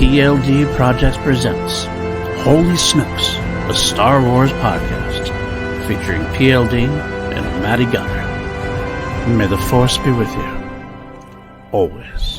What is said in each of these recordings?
PLD Projects presents Holy Snokes, a Star Wars podcast featuring PLD and Matty Gunner. May the Force be with you, always.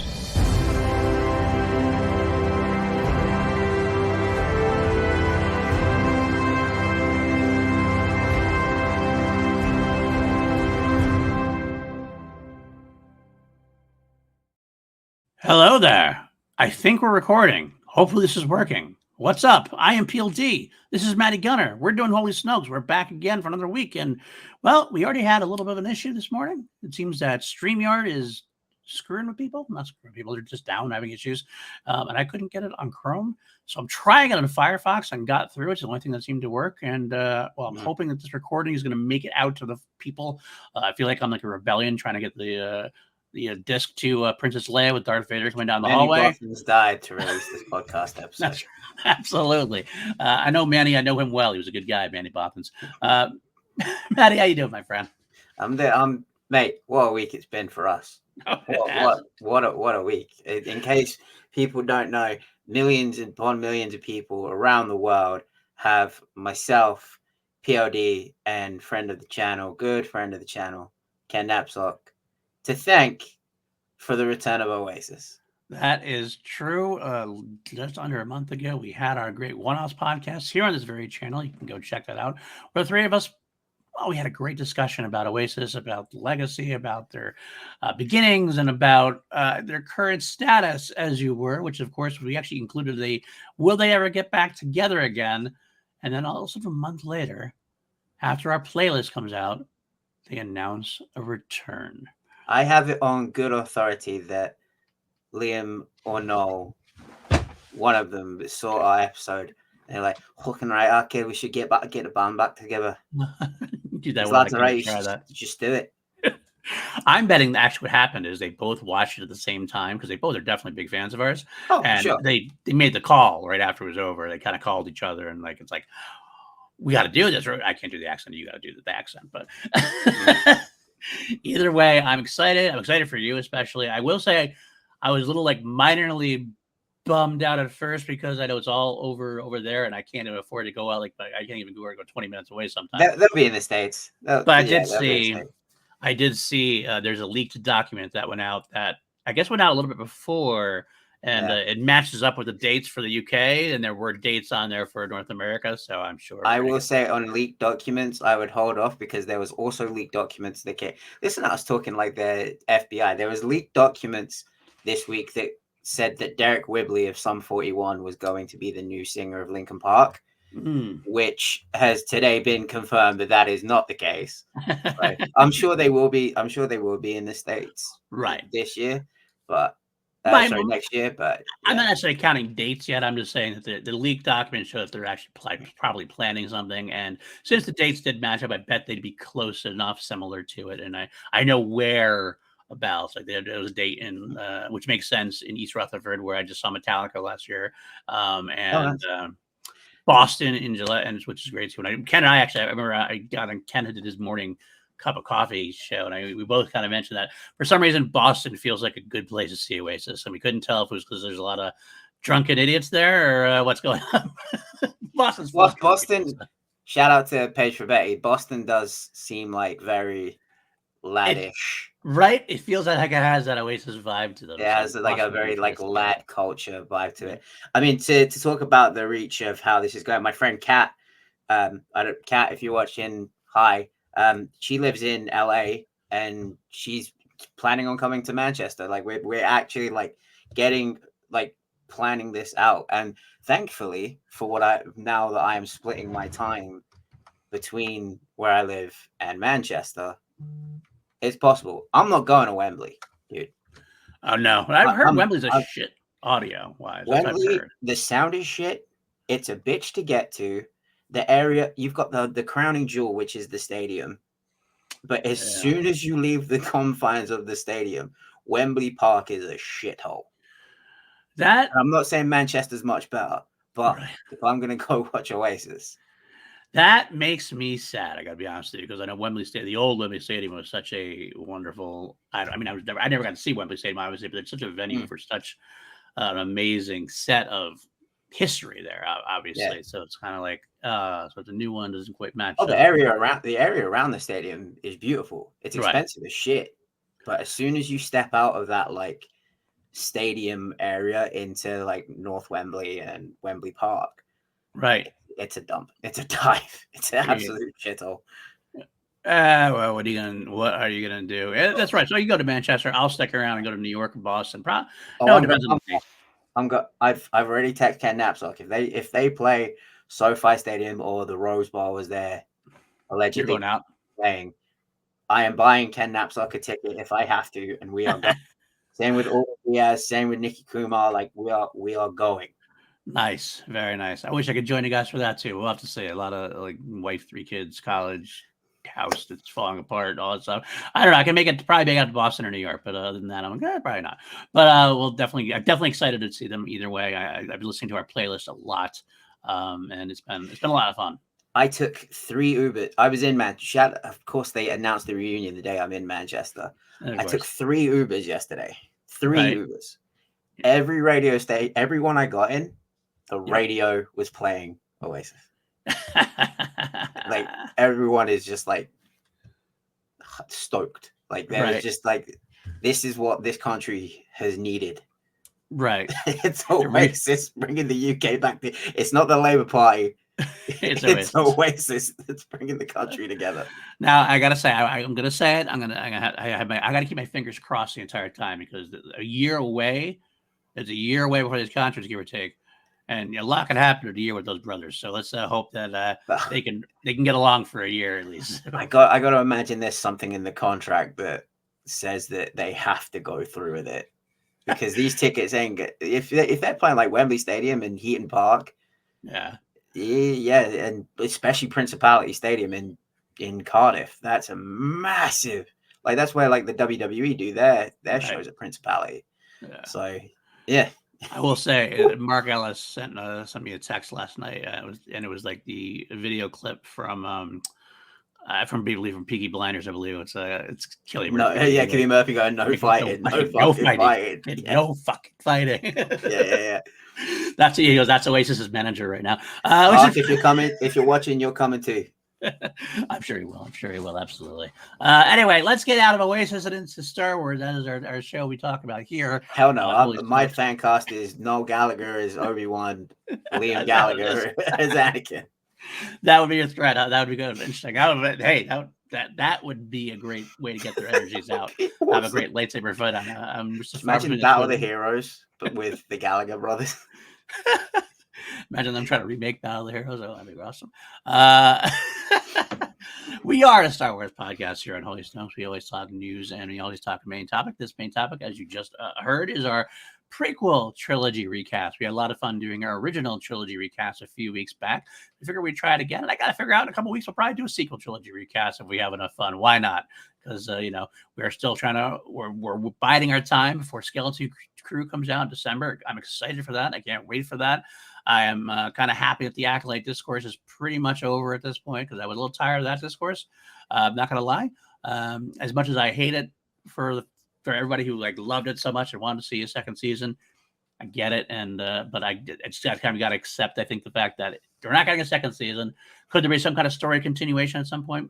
Hello there. I think we're recording. Hopefully this is working. What's up? I am PLD. This is Matty Gunner. We're doing Holy Snokes. We're back again for another week. And, well, we already had a little bit of an issue this morning. It seems that StreamYard is screwing with people. Not screwing with people. They're just down having issues. And I couldn't get it on Chrome. So I'm trying it on Firefox and got through it. It's the only thing that seemed to work. And, I'm hoping that this recording is going to make it out to the people. I feel like I'm like a rebellion trying to get the disc to Princess Leia with Darth Vader coming down the hallway. Manny died to release this podcast episode. That's, absolutely. I know Manny. I know him well. He was a good guy, Manny Bothans. Matty, how you doing, my friend? I'm there. Mate, what a week it's been for us. What a week. In case people don't know, millions upon millions of people around the world have myself, PLD, and friend of the channel, good friend of the channel, Ken Knapsack, to thank for the return of Oasis. That is true. Just under a month ago, we had our great one-house podcast here on this very channel. You can go check that out. Where the three of us, we had a great discussion about Oasis, about the legacy, about their beginnings, and about their current status, as you were, which, of course, we actually included will they ever get back together again? And then also a month later, after our playlist comes out, they announce a return. I have it on good authority that Liam or Noel, one of them, saw our episode and they're like, "Fucking right, okay, we should get the band back together." Dude, that was right. You should just do it. I'm betting that actually what happened is they both watched it at the same time because they both are definitely big fans of ours. Oh, and sure. They made the call right after it was over. They kind of called each other and it's like, we got to do this. I can't do the accent. You got to do the accent, but. Either way, I'm excited. I'm excited for you, especially. I will say I was a little minorly bummed out at first because I know it's all over there, and I can't even afford to go out. I can't even go 20 minutes away sometimes. They'll be in the States. But I did see there's a leaked document that went out that I guess went out a little bit before. And it matches up with the dates for the UK, and there were dates on there for North America, so I'm sure. I will say on leaked documents, I would hold off because there was also leaked documents that came. Listen to us talking like the FBI. There was leaked documents this week that said that Derek Whibley of Sum 41 was going to be the new singer of Linkin Park, which has today been confirmed that is not the case. Right? I'm sure they will be. I'm sure they will be in the States this year, but. Next year, but I'm not necessarily counting dates yet. I'm just saying that the leaked documents show that they're actually probably planning something. And since the dates did match up, I bet they'd be close enough, similar to it. And I know whereabouts. There was a date in, which makes sense, in East Rutherford, where I just saw Metallica last year, Boston in July, which is great too. And Ken and I remember I got on Ken did his morning cup of coffee show, and we both kind of mentioned that for some reason Boston feels like a good place to see Oasis, and we couldn't tell if it was because there's a lot of drunken idiots there or what's going on. Boston. Shout out to Paige for Betty. Boston does seem like very laddish, right? It feels like it has that Oasis vibe to them. Yeah, it has a very lad culture vibe to it. I mean, to talk about the reach of how this is going, my friend Kat, Kat, if you're watching, hi. She lives in LA and she's planning on coming to Manchester. We're actually planning this out. And thankfully now that I am splitting my time between where I live and Manchester, it's possible. I'm not going to Wembley, dude. Oh no. I've heard Wembley's a shit audio wise. Wembley, the sound is shit. It's a bitch to get to. The area, you've got the crowning jewel, which is the stadium. But as soon as you leave the confines of the stadium, Wembley Park is a shithole. I'm not saying Manchester's much better, but if I'm going to go watch Oasis. That makes me sad, I got to be honest with you, because I know Wembley Stadium, the old Wembley Stadium was such a wonderful, I never got to see Wembley Stadium, obviously, but it's such a venue for such an amazing set of history there, obviously. Yeah. So it's kind of like, so the new one doesn't quite match Oh, up. the area around the stadium is beautiful. It's Right. expensive as shit, but as soon as you step out of that like stadium area into like North Wembley and Wembley Park, Right. it's a dump. It's a dive. It's an Yeah. absolute shithole. Well, what are you gonna do? That's right. So you go to Manchester. I'll stick around and go to New York and Boston. Oh, No, it I'm depends on the day. I've already texted Ken Knapsack if they play SoFi Stadium or the Rose Bowl as they're You're allegedly going out. playing, I am buying Ken Knapsack a ticket if I have to, and we are going. Same with all Diaz, same with Nikki Kumar. Like we are going. Nice, very nice. I wish I could join you guys for that too. We'll have to see. A lot of like wife, 3 kids, college, house that's falling apart, all that stuff. I don't know. I can probably make it out to Boston or New York, but other than that, I'm like, probably not. But I'm definitely excited to see them either way. I've been listening to our playlist a lot, and it's been a lot of fun. I took 3 Uber. I was in Manchester. Of course, they announced the reunion the day I'm in Manchester. I took 3 Ubers yesterday. 3 Ubers. Every radio station, everyone I got in, the radio was playing Oasis. Like everyone is just like stoked. Like there was just like, this is what this country has needed. Right. It's Oasis bringing the UK back. It's not the Labour Party. It's Oasis that's bringing the country together. Now I gotta say, I'm gonna say it. I gotta keep my fingers crossed the entire time, because a year away. It's a year away before these concerts, give or take, and a lot can happen in a year with those brothers. So let's hope that they can get along for a year at least. I got to imagine there's something in the contract that says that they have to go through with it, because these tickets ain't good. If they're playing like Wembley Stadium and Heaton Park, yeah, and especially Principality Stadium in Cardiff, that's a massive. Like that's where like the WWE do their shows at Principality. Yeah. So yeah. I will say, Mark Ellis sent me a text last night. It was like the video clip from Peaky Blinders, I believe. It's Cillian Murphy. Cillian Murphy going, no fighting. No fucking fighting. Yeah. That's he goes. That's Oasis's manager right now. If you're watching, you're coming too. I'm sure he will. Absolutely. Anyway, let's get out of Oasis and into Star Wars. That is our show we talk about here. Hell no. My fan cast is Noel Gallagher as Obi-Wan, Liam Gallagher as Anakin. That would be a threat. That would be good. Interesting. Hey, that would be a great way to get their energies out. Have a great lightsaber fight. Imagine Battle of the Heroes, but with the Gallagher brothers. Imagine them trying to remake Battle of the Heroes. Oh, that'd be awesome. We are a Star Wars podcast here on Holy Snokes. We always talk news and we always talk main topic. This main topic, as you just heard, is our prequel trilogy recast. We had a lot of fun doing our original trilogy recast a few weeks back. I figured we'd try it again, and I got to figure out in a couple of weeks we'll probably do a sequel trilogy recast if we have enough fun. Why not? Because we're still we're biding our time before Skeleton Crew comes out in December. I'm excited for that. I can't wait for that. I am kind of happy that the Acolyte discourse is pretty much over at this point, because I was a little tired of that discourse. I'm not going to lie. As much as I hate it for everybody who loved it so much and wanted to see a second season, I get it. And but I just kind of got to accept, I think, the fact that they're not getting a second season. Could there be some kind of story continuation at some point?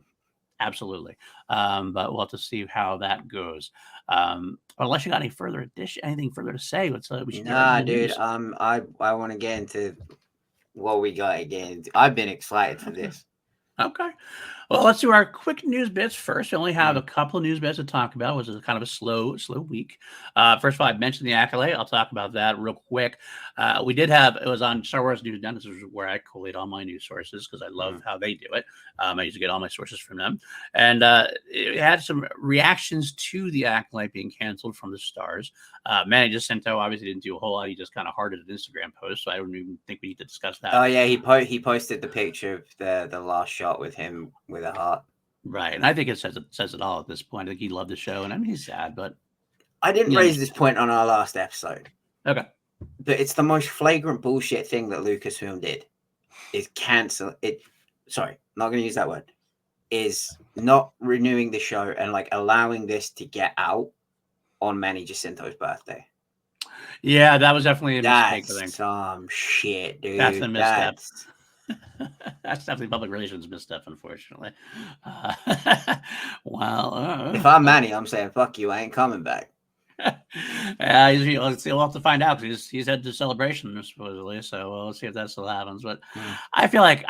Absolutely. But we'll have to see how that goes. Unless you got anything further to say, we should. Dude. I want to get into what we got again. I've been excited for this. Okay. Well, let's do our quick news bits first. We only have a couple of news bits to talk about, which is kind of a slow week. First of all, I mentioned the Acolyte. I'll talk about that real quick. It was on Star Wars News Now. This is where I collate all my news sources because I love how they do it. I used to get all my sources from them. And it had some reactions to the Acolyte being canceled from the stars. Manny Jacinto obviously didn't do a whole lot. He just kind of hearted an Instagram post, so I don't even think we need to discuss that. Oh, yeah, he posted the picture of the last shot with him with a heart. Right, and I think it says it all at this point. I think he loved the show, and I mean, he's sad, but I didn't raise this point on our last episode. Okay, but it's the most flagrant bullshit thing that Lucasfilm did is cancel it. Sorry, not going to use that word. Is not renewing the show and allowing this to get out on Manny Jacinto's birthday. Yeah, that was definitely a mistake, I That's think. some shit, That's the dude. misstep. That's That's definitely public relations misstep, unfortunately. Uh, well, if I'm Manny, I'm saying fuck you. I ain't coming back. he'll have to find out because he's had the celebration supposedly. So let's see if that still happens. But Hmm. I feel like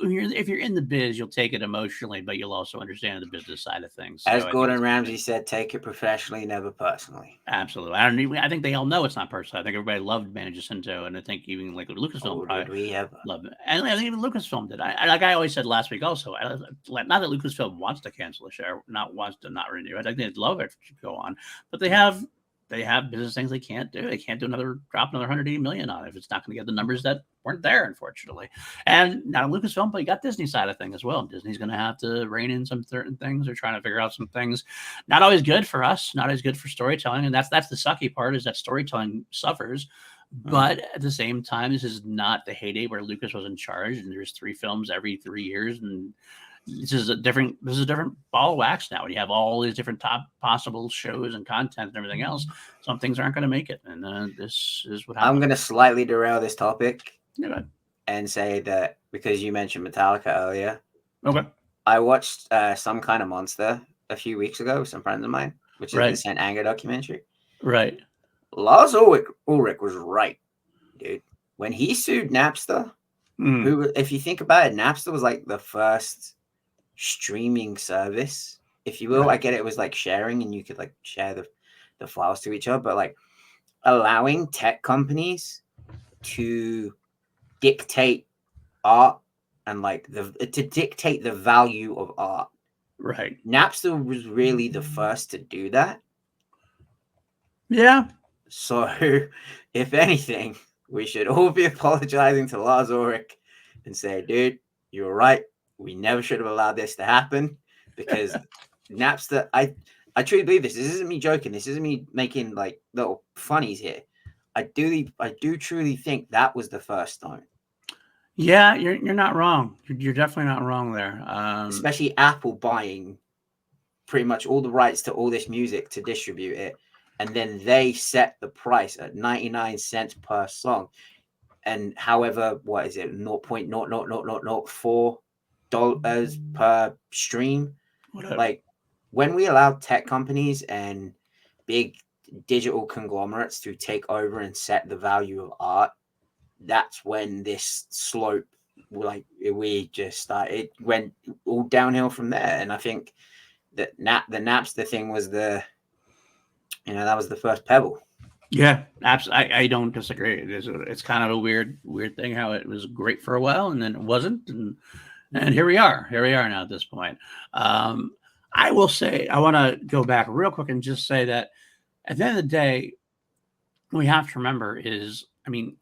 if you're in the biz, you'll take it emotionally, but you'll also understand the business side of things. So As I think Gordon it's Ramsay said, take it professionally, never personally. absolutely. I think they all know it's not personal. I think everybody loved Manny Jacinto, and I think even like Lucasfilm Oh, did probably we ever? loved it. And I think even Lucasfilm did. Like I always said last week, also, not that Lucasfilm wants to cancel the show, not wants to not renew it. I think they'd love it to go on, but they have business things they can't do. They can't drop another 180 million on it if it's not going to get the numbers that weren't there, unfortunately. And not Lucasfilm, but you got Disney side of things as well. Disney's going to have to rein in some certain things. They're trying to figure out some things. Not always good for us. Not always good for storytelling, and that's the sucky part is that storytelling suffers. But at the same time, this is not the heyday where Lucas was in charge, and there's 3 films every 3 years, and this is a different ball of wax now. You have all these different top possible shows and content and everything else. Some things aren't going to make it, and this is what I'm happens. going to slightly derail this topic Yeah. and say that because you mentioned Metallica earlier, Okay. I watched Some Kind of Monster a few weeks ago with some friends of mine, which is the Saint Anger documentary. Right. Lars Ulrich was right, dude. When he sued Napster, who, if you think about it, Napster was like the first streaming service, if you will. Right. I get it was like sharing and you could like share the files to each other, but like allowing tech companies to dictate art and like to dictate the value of art. Right. Napster was really the first to do that. Yeah. So, if anything, we should all be apologizing to Lars Ulrich and say, dude, you were right. We never should have allowed this to happen because Napster, I truly believe this. This isn't me joking. This isn't me making like little funnies here. I do truly think that was the first stone. Yeah, you're not wrong. You're definitely not wrong there. Especially Apple buying pretty much all the rights to all this music to distribute it, and then they set the price at 99 cents per song, and however, what is it, $0.00004 per stream. Whatever. Like when we allow tech companies and big digital conglomerates to take over and set the value of art, that's when this slope, like we just started, it went all downhill from there. And I think that the Napster thing was that was the first pebble. Yeah, absolutely. I don't disagree. It's kind of a weird thing how it was great for a while and then it wasn't, and here we are. Here we are now at this point. I will say I want to go back real quick and just say that at the end of the day, what we have to remember is, I mean,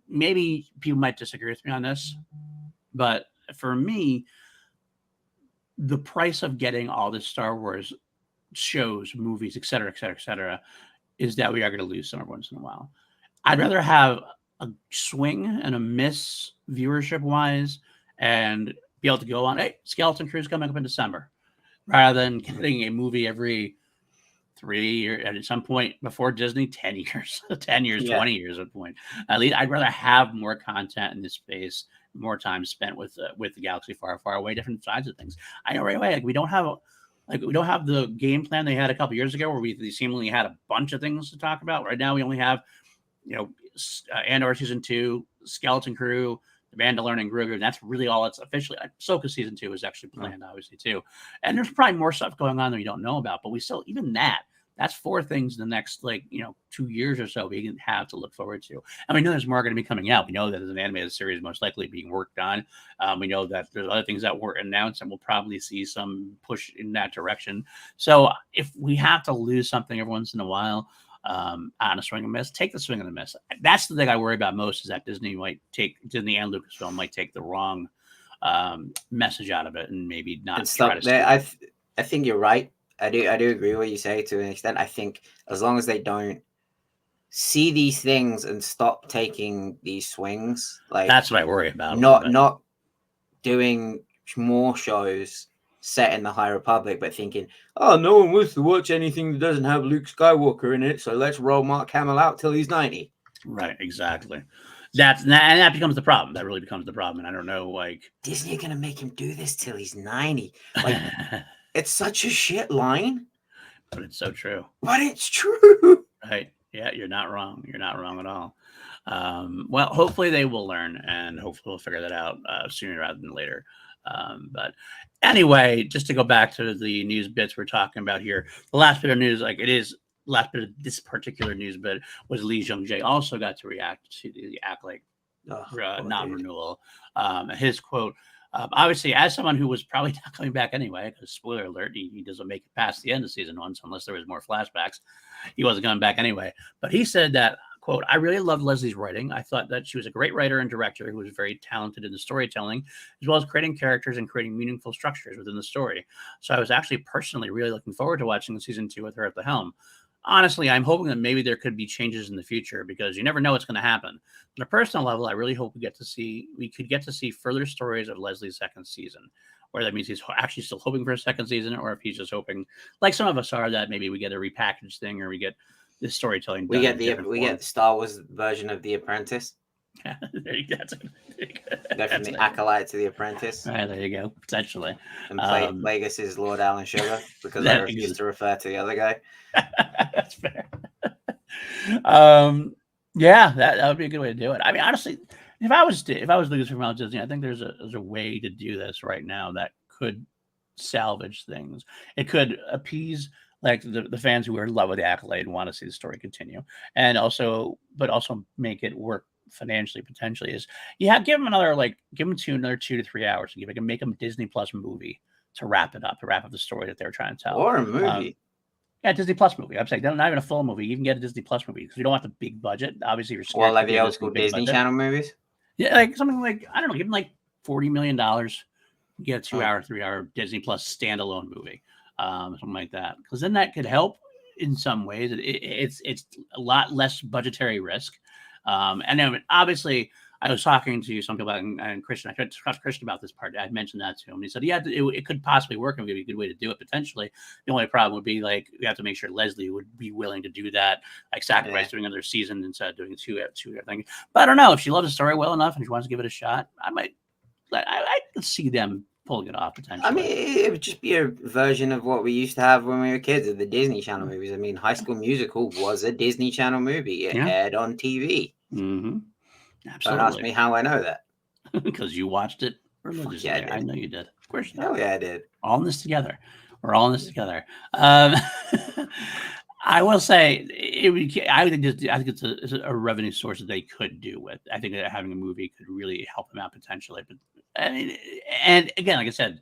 maybe people might disagree with me on this, but for me, the price of getting all this Star Wars shows, movies, et cetera, et cetera, et cetera, is that we are going to lose some every once in a while. I'd rather have a swing and a miss viewership wise and be able to go on, hey, Skeleton Crew's coming up in December, rather than getting a movie every 3 years at some point before Disney, 10 years, 10 years, Yeah. 20 years at point. At least I'd rather have more content in this space, more time spent with the galaxy far, far away, different sides of things. I know right away, we don't have the game plan they had a couple years ago where we seemingly had a bunch of things to talk about. Right now, we only have, Andor season 2, Skeleton Crew, The Mandalorian, and Grogu. And that's really all it's officially. Ahsoka season 2 is actually planned, obviously, too. And there's probably more stuff going on that we don't know about, but we still, even that's 4 things in the next 2 years or so we can have to look forward to. And we know there's more going to be coming out. We know that there's an animated series most likely being worked on. We know that there's other things that were announced, and we'll probably see some push in that direction. So if we have to lose something every once in a while on a swing and miss, take the swing and the miss. That's the thing I worry about most, is that Disney and Lucasfilm might take the wrong message out of it and maybe not And try stuff to. there, I think you're right. I do agree with what you say to an extent. I think as long as they don't see these things and stop taking these swings, like That's what I worry about. not doing more shows set in the High Republic, but thinking, oh, no one wants to watch anything that doesn't have Luke Skywalker in it, so let's roll Mark Hamill out till he's 90. Right, exactly. That becomes the problem. That really becomes the problem. And I don't know, like Disney are gonna make him do this till he's 90. Like, it's such a shit line, but it's so true. But it's true. Right. Yeah, you're not wrong. You're not wrong at all. Well, hopefully they will learn, and hopefully we'll figure that out sooner rather than later. But anyway, just to go back to the news bits we're talking about here, the last bit of news, last bit of this particular news bit was Lee Jung Jae also got to react to the Acolyte non-renewal. His quote, obviously, as someone who was probably not coming back anyway, because spoiler alert, he doesn't make it past the end of season 1, so unless there was more flashbacks, he wasn't coming back anyway. But he said that, quote, I really loved Leslie's writing. I thought that she was a great writer and director who was very talented in the storytelling, as well as creating characters and creating meaningful structures within the story. So I was actually personally really looking forward to watching season 2 with her at the helm. Honestly, I'm hoping that maybe there could be changes in the future because you never know what's going to happen. On a personal level, I really hope we could get to see further stories of Leslie's second season, where that means he's actually still hoping for a second season, or if he's just hoping, like some of us are, that maybe we get a repackaged thing or we get this storytelling. We get the Star Wars version of The Apprentice. Yeah, there you go. Definitely Acolyte to The Apprentice. All right, there you go. Potentially. And Plagueis is Lord Alan Sugar because I refuse to refer to the other guy. That's fair. Yeah, that would be a good way to do it. I mean, honestly, if I was Lucasfilm from Disney, I think there's a way to do this right now that could salvage things. It could appease like the fans who are in love with the Acolyte and want to see the story continue, and also make it work financially potentially. Is give them another give them another 2 to 3 hours to make them Disney Plus movie to wrap up the story that they're trying to tell, or a movie. Yeah, Disney Plus movie. I'm saying not even a full movie. You can get a Disney Plus movie because you don't want the big budget. Obviously, you're scared. Well, like the old school Disney Channel movies. Yeah, like something like, I don't know, give them like $40 million. Get a 2 hour, 3 hour Disney Plus standalone movie, something like that. Because then that could help in some ways. It's a lot less budgetary risk. And then obviously, I was talking to some people and Christian. I tried to talk to Christian about this part. I mentioned that to him. He said, yeah, it could possibly work and be a good way to do it potentially. The only problem would be we have to make sure Leslie would be willing to do that, sacrifice doing another season instead of doing two things. But I don't know if she loves the story well enough and she wants to give it a shot. I could see them pulling it off potentially. I mean, it would just be a version of what we used to have when we were kids of the Disney Channel movies. I mean, High School Musical was a Disney Channel movie. It aired on TV. Mm-hmm. Absolutely. Don't ask me how I know that. Because you watched it religiously. Yeah, I know you did. Of course you did. Oh, yeah, I did. All in this together. We're all in this together. I will say, I think it's a revenue source that they could do with. I think that having a movie could really help them out potentially. But and again, like I said,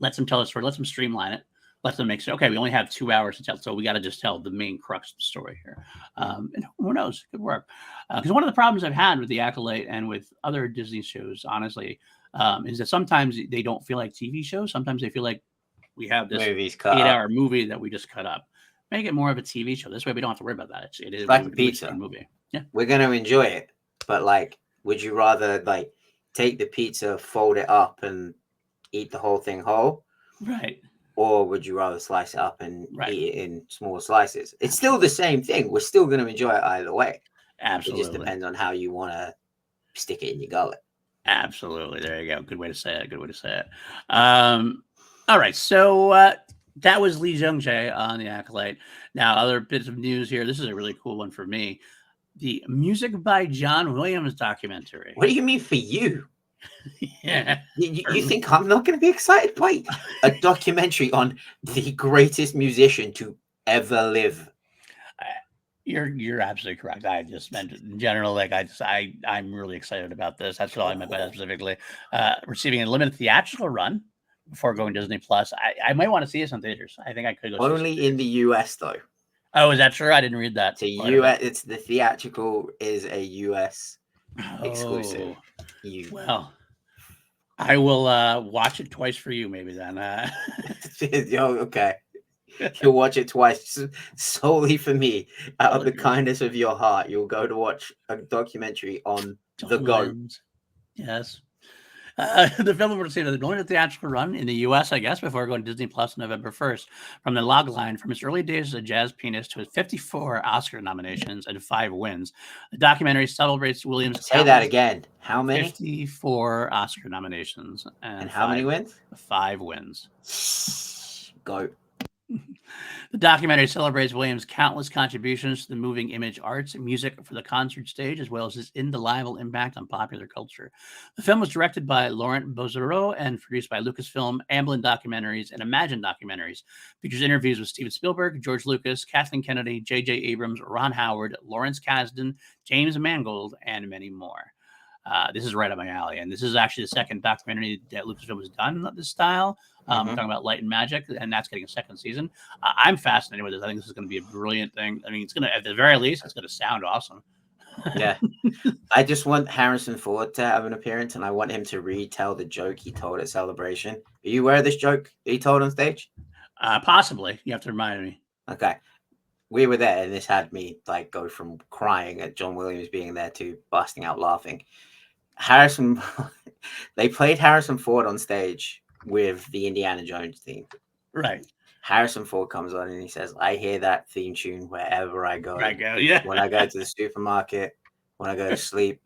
let them tell the story. Let them streamline it. Let them make sure, okay, we only have 2 hours to tell, so we got to just tell the main crux of the story here. And who knows? It could work. Because one of the problems I've had with The Acolyte and with other Disney shows, honestly, is that sometimes they don't feel like TV shows. Sometimes they feel like we have this 8-hour movie that we just cut up. Make it more of a TV show. This way we don't have to worry about that. It is like a pizza movie. Yeah, we're going to enjoy it. But would you rather take the pizza, fold it up, and eat the whole thing whole? Right. Or would you rather slice it up and eat it in small slices? It's still the same thing. We're still going to enjoy it either way. Absolutely. It just depends on how you want to stick it in your gullet. Absolutely. There you go. Good way to say it. All right. So that was Lee Jung Jae on The Acolyte. Now, other bits of news here. This is a really cool one for me. The Music by John Williams documentary. What do you mean for you? Yeah. You think I'm not going to be excited by a documentary on the greatest musician to ever live? You're absolutely correct. I just meant in general, I'm really excited about this. That's what I meant by that specifically. Receiving a limited theatrical run before going Disney Plus. I might want to see this in theaters. I think I could go. Only in the US though. Oh, is that true? I didn't read that. It's the theatrical is a US exclusive. Well, I will watch it twice for you, maybe then. Okay. You'll watch it twice solely for me. Out of the kindness of your heart, you'll go to watch a documentary on the GOAT. Yes. The film will receive the only theatrical run in the U.S., I guess, before going to Disney Plus November 1st. From the log line, from his early days as a jazz pianist to his 54 Oscar nominations and 5 wins, the documentary celebrates Williams' Say that again. How many? 54 Oscar nominations And and how many 5, wins? 5 wins. Go. The documentary celebrates Williams' countless contributions to the moving image arts and music for the concert stage, as well as his indelible impact on popular culture. The film was directed by Laurent Bozero and produced by Lucasfilm, Amblin Documentaries, and Imagine Documentaries. Features interviews with Steven Spielberg, George Lucas, Kathleen Kennedy, J.J. Abrams, Ron Howard, Lawrence Kasdan, James Mangold, and many more. This is right up my alley, and this is actually the second documentary that Lucasfilm has done of this style. Talking about Light and Magic, and that's getting a second season. I'm fascinated with this. I think this is going to be a brilliant thing. I mean, it's going to, at the very least, it's going to sound awesome. Yeah. I just want Harrison Ford to have an appearance, and I want him to retell the joke he told at Celebration. Are you aware of this joke he told on stage? Possibly. You have to remind me. Okay. We were there, and this had me like go from crying at John Williams being there to busting out laughing. They played Harrison Ford on stage with the Indiana Jones theme. Right. Harrison Ford comes on and he says, I hear that theme tune wherever I go. Yeah. When I go to the supermarket, when I go to sleep,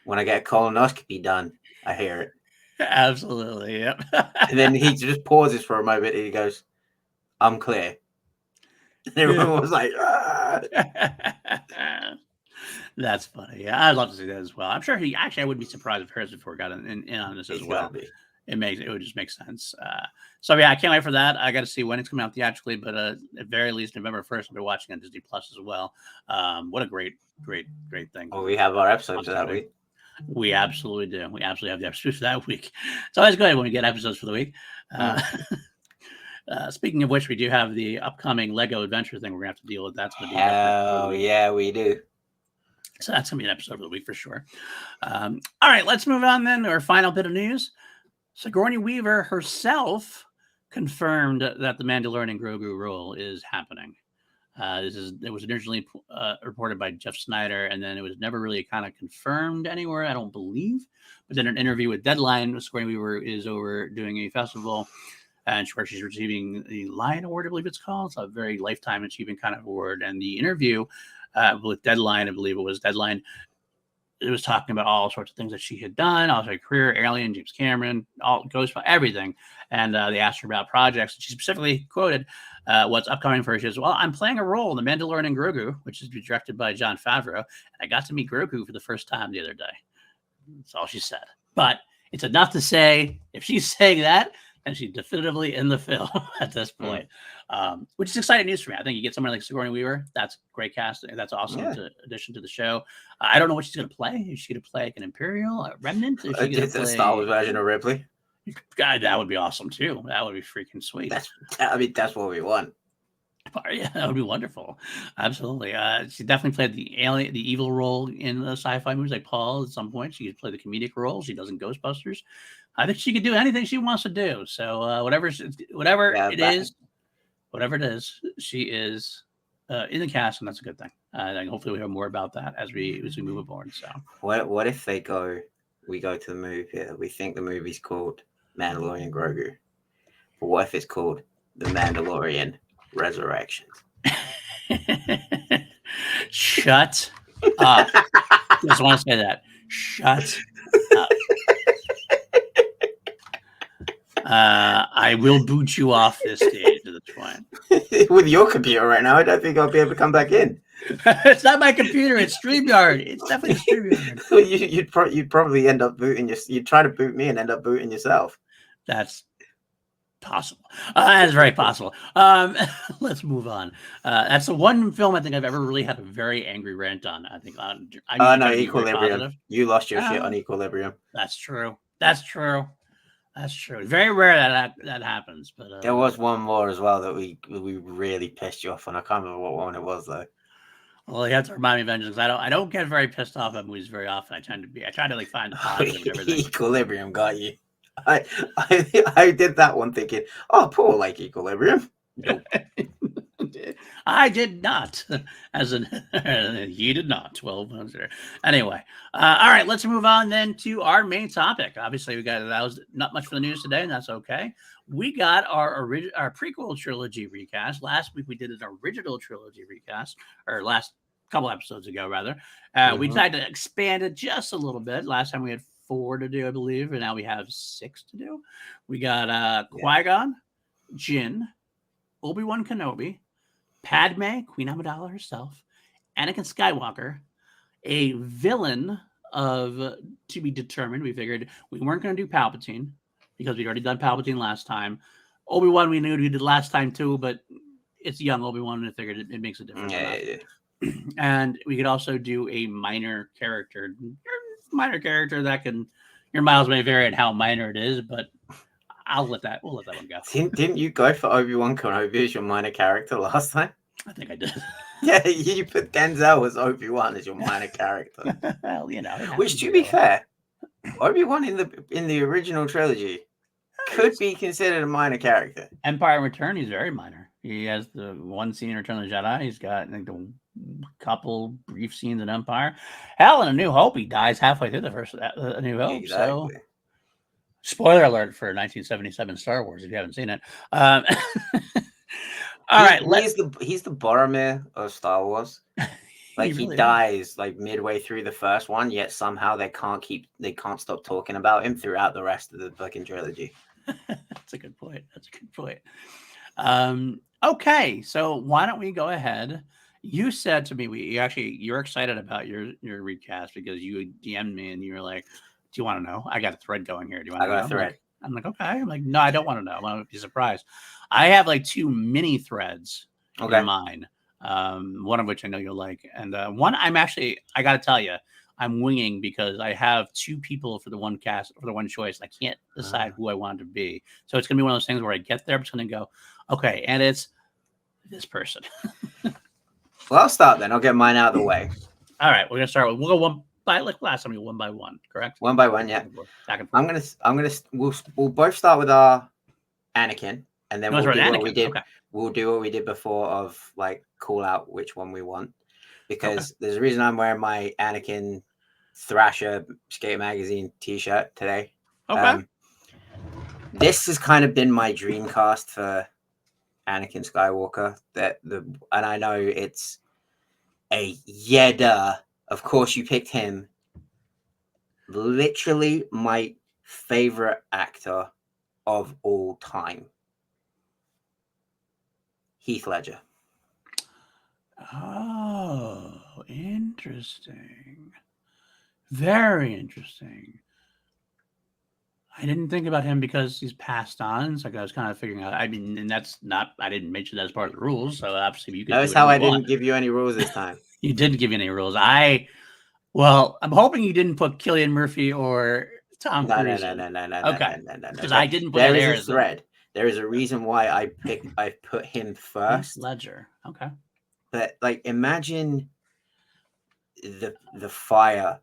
when I get a colonoscopy done, I hear it. Absolutely. Yep. And then he just pauses for a moment and he goes, I'm clear. And everyone was like, ah. That's funny. Yeah, I'd love to see that as well. I'm sure I wouldn't be surprised if Harrison Ford got in on this as well. It would just make sense. So yeah, I can't wait for that. I got to see when it's coming out theatrically, but at very least November 1st, I'll be watching on Disney Plus as well. What a great thing. Well, we have our episodes for that week. We absolutely do. We absolutely have the episodes for that week. It's always good when we get episodes for the week. Speaking of which, we do have the upcoming Lego Adventure thing we're going to have to deal with. That's going to be yeah, we do. So that's going to be an episode of the week for sure. All right, let's move on then to our final bit of news. Sigourney Weaver herself confirmed that the Mandalorian Grogu role is happening. It was originally reported by Jeff Snyder, and then it was never really kind of confirmed anywhere, I don't believe. But then an interview with Deadline, Sigourney Weaver is over doing a festival, and where she's receiving the Lion Award, I believe it's called. It's a very lifetime achievement kind of award. And the interview with Deadline, I believe it was Deadline, it was talking about all sorts of things that she had done, all her career, Alien, James Cameron, all goes for everything. And they asked her about projects. She specifically quoted what's upcoming for her. She says, well, I'm playing a role in The Mandalorian and Grogu, which is directed by Jon Favreau. And I got to meet Grogu for the first time the other day. That's all she said. But it's enough to say, if she's saying that, then she's definitively in the film at this point, which is exciting news for me. I think you get someone like Sigourney Weaver. That's great casting. That's awesome addition to the show. I don't know what she's going to play. Is she going to play like an Imperial, a Remnant? Is she going to play a Star Wars version of Ripley? God, that would be awesome too. That would be freaking sweet. That's what we want. Yeah, that would be wonderful. Absolutely. She definitely played the evil role in the sci-fi movies like Paul at some point. She could play the comedic role. She does in Ghostbusters. I think she could do anything she wants to do. So whatever it is, she is in the cast, and that's a good thing. And hopefully we hear more about that as we move aboard. So what if we go to the movie? We think the movie's called Mandalorian Grogu, but what if it's called The Mandalorian Resurrections? Shut up. Just want to say that. Shut up. I will boot you off this stage at this point. With your computer right now, I don't think I'll be able to come back in. It's not my computer. It's StreamYard. It's definitely StreamYard. You'd probably end up booting you'd try to boot me and end up booting yourself. That's possible. That's very possible. Let's move on. That's the one film I think I've ever really had a very angry rant on. I think no, Equilibrium. You lost your shit on Equilibrium. That's true. That's true. Very rare that happens. But there was one more as well that we really pissed you off on. I can't remember what one it was though. Well, you have to remind me of Vengeance. I don't get very pissed off at movies very often. I try to like find the positive and everything. Equilibrium got you. I did that one thinking, oh, Paul like Equilibrium. Nope. I did not. As in, he did not. Well, anyway. All right, let's move on then to our main topic. Obviously, that was not much for the news today, and that's okay. We got our prequel trilogy recast. Last week we did an original trilogy recast, or last couple episodes ago, rather. We decided to expand it just a little bit. Last time we had 4 to do, I believe, and now we have 6 to do. We got Qui-Gon, Jin, Obi-Wan Kenobi, Padme, Queen Amidala herself, Anakin Skywalker, a villain of to be determined. We figured we weren't going to do Palpatine because we'd already done Palpatine last time. Obi-Wan we knew we did last time too, but it's young Obi-Wan, and I figured it makes a difference. And we could also do a minor character that can, your miles may vary on how minor it is, but we'll let that one go. Didn't you go for Obi-Wan Kenobi as your minor character last time? I think I did. Yeah, you put Denzel as Obi-Wan as your minor character. Well, which, to be fair, Obi-Wan in the original trilogy could be considered a minor character. Empire Return, he's very minor. He has the one scene in Return of the Jedi. He's got the couple brief scenes in Empire. Hell, in A New Hope, he dies halfway through the first A New Hope. Exactly. So, spoiler alert for 1977 Star Wars if you haven't seen it. All right, he's the Boromir of Star Wars. Like he dies like midway through the first one, yet somehow they can't stop talking about him throughout the rest of the fucking trilogy. That's a good point. Okay, so why don't we go ahead? You said to me, you're excited about your recast because you DM'd me and you were like, "Do you want to know? I got a thread going here. Do you want to know?" I got a thread. I'm like, okay. I'm like, no, I don't want to know. I want to be surprised. I have like 2 mini threads in mine. One of which I know you'll like, and one I got to tell you, I'm winging because I have 2 people for the one choice. I can't decide who I want it to be, so it's gonna be one of those things where I get there, I'm just gonna go, okay, and it's this person. Well, I'll start then. I'll get mine out of the way. All right, we're gonna start with, we'll go one by like last time, one by one, correct? One by one, yeah. We'll both start with our Anakin, and then we'll do what we did. Okay. We'll do what we did before of like call out which one we want, because there's a reason I'm wearing my Anakin Thrasher Skate Magazine t-shirt today. Okay. This has kind of been my dream cast for Anakin Skywalker. And I know it's a duh. Of course you picked him. Literally my favorite actor of all time. Heath Ledger. Oh, interesting. Very interesting. I didn't think about him because he's passed on. So I was kind of figuring out. I mean, and that's not. I didn't mention that as part of the rules. So obviously, you could. Notice how I didn't give you any rules this time. You didn't give me any rules. I'm hoping you didn't put Cillian Murphy or Tom Cruise. No. Okay. Because I didn't put there is a thread. There is a reason why I put him first. Ledger. Okay. But like, imagine the fire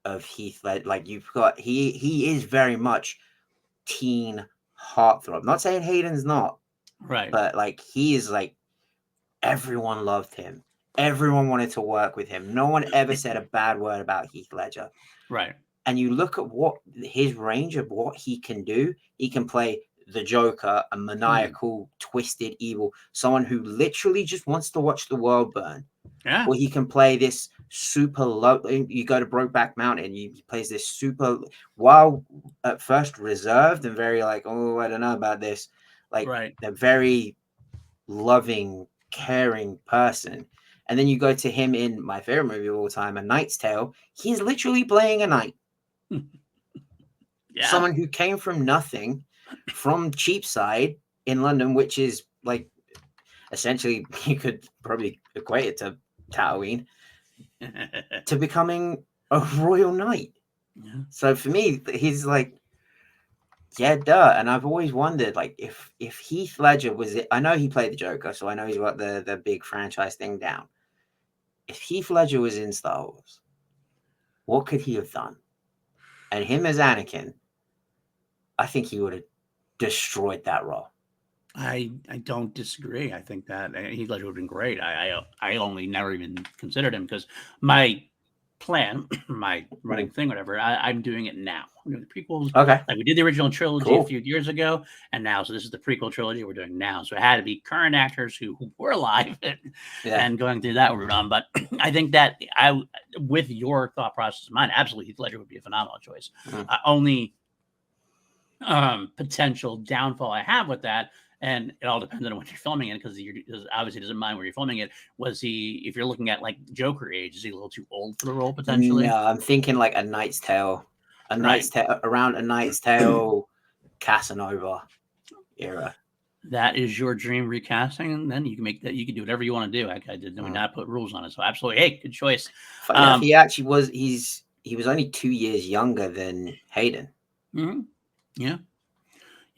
of Heath Ledger. Like, you've got he is very much teen heartthrob. Not saying Hayden's not, right? But like, he is like, everyone loved him. Everyone wanted to work with him. No one ever said a bad word about Heath Ledger. Right. And you look at what his range of what he can do. He can play the Joker, a maniacal, twisted, evil, someone who literally just wants to watch the world burn. Yeah. Or he can play this super low. You go to Brokeback Mountain, he plays this super, while at first reserved and very like, oh, I don't know about this. Like, a very loving, caring person. And then you go to him in my favorite movie of all time, A Knight's Tale. He's literally playing a knight. Yeah. Someone who came from nothing, from Cheapside in London, which is like, essentially, you could probably equate it to Tatooine, to becoming a royal knight. Yeah. So for me, he's like, yeah, duh. And I've always wondered, like, if Heath Ledger was it. I know he played the Joker, so I know he's got the big franchise thing down. If Heath Ledger was in Star Wars, what could he have done? And him as Anakin, I think he would have destroyed that role. I don't disagree. I think that Heath Ledger would have been great. I only never even considered him because my plan, my running thing, whatever. I'm doing it now. I'm doing the prequels. Okay. Like we did the original trilogy Cool. a few years ago, and now so this is the prequel trilogy we're doing now. So it had to be current actors who were alive and going through that route on. But I think that with your thought process in mind, absolutely Heath Ledger would be a phenomenal choice. Only potential downfall I have with that, and it all depends on when you're filming it, because obviously doesn't mind where you're filming it. Was he, if you're looking at like Joker age, is he a little too old for the role potentially? No, I'm thinking like A Knight's Tale, around A Knight's Tale, Casanova era. That is your dream recasting, and then you can make that. You can do whatever you want to do. I did not put rules on it, so absolutely, hey, good choice. Funny enough, he actually was. He was only 2 years younger than Hayden. Yeah.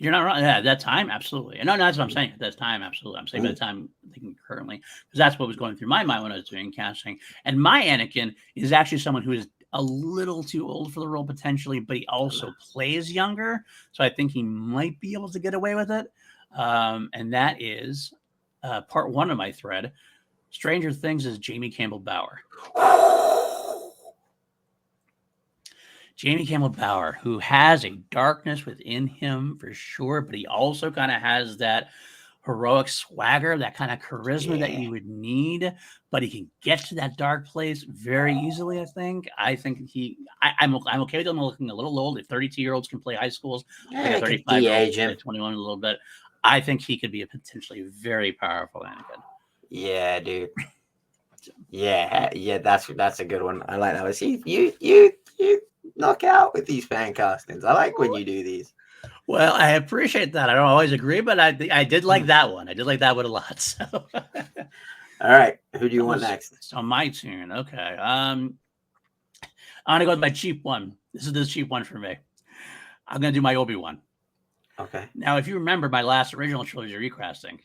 You're not wrong. Yeah, at that time, absolutely. No, that's what I'm saying. At that time, absolutely. I'm saying by the time I'm thinking currently, because that's what was going through my mind when I was doing casting. And my Anakin is actually someone who is a little too old for the role potentially, but he also plays younger. So I think he might be able to get away with it. And that is part one of my thread. Stranger Things is Jamie Campbell Bower. Jamie Campbell Bower, who has a darkness within him for sure, but he also kind of has that heroic swagger, that kind of charisma that you would need, but he can get to that dark place very easily, I think. I'm okay with him looking a little old. If 32-year-olds can play high schools, like a 35-year-old can play 21 a little bit. I think he could be a potentially very powerful Anakin. Yeah, dude. Yeah, that's a good one. I like that. See, you knock out with these fan castings. I like when you do these. Well, I appreciate that. I don't always agree, but I did like that one. I did like that one a lot. So, all right, who do you want next? It's on my turn. Okay. I'm gonna go with my cheap one. This is the cheap one for me. I'm gonna do my Obi-Wan. Okay. Now, if you remember my last original trilogy recasting,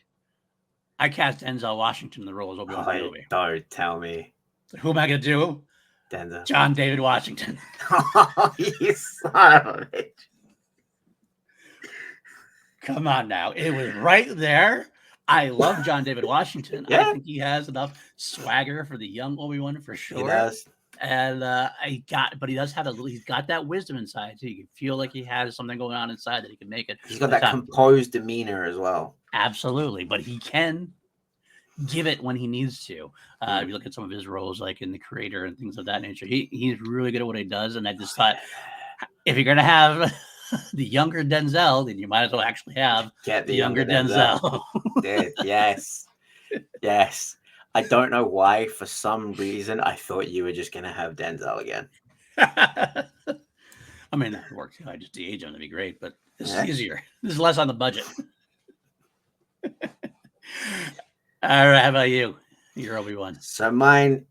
I cast Denzel Washington in the role as Obi-Wan Kenobi. Don't tell me. So who am I gonna do? Denzel. John David Washington. Oh, you son of a bitch. Come on now. It was right there. I love John David Washington. I think he has enough swagger for the young Obi-Wan for sure. He does. And but he does have he's got that wisdom inside too. You can feel like he has something going on inside that he can make it. He's got that composed demeanor as well. Absolutely. But he can give it when he needs to. If you look at some of his roles, like in The Creator and things of that nature, he's really good at what he does. And I just thought, if you're going to have the younger Denzel, then you might as well actually have the younger Denzel. Yes. I don't know why. For some reason, I thought you were just going to have Denzel again. I mean, that would work. I just de-age him. That'd be great. But this is easier. This is less on the budget. All right. How about you? Your Obi-Wan. So mine,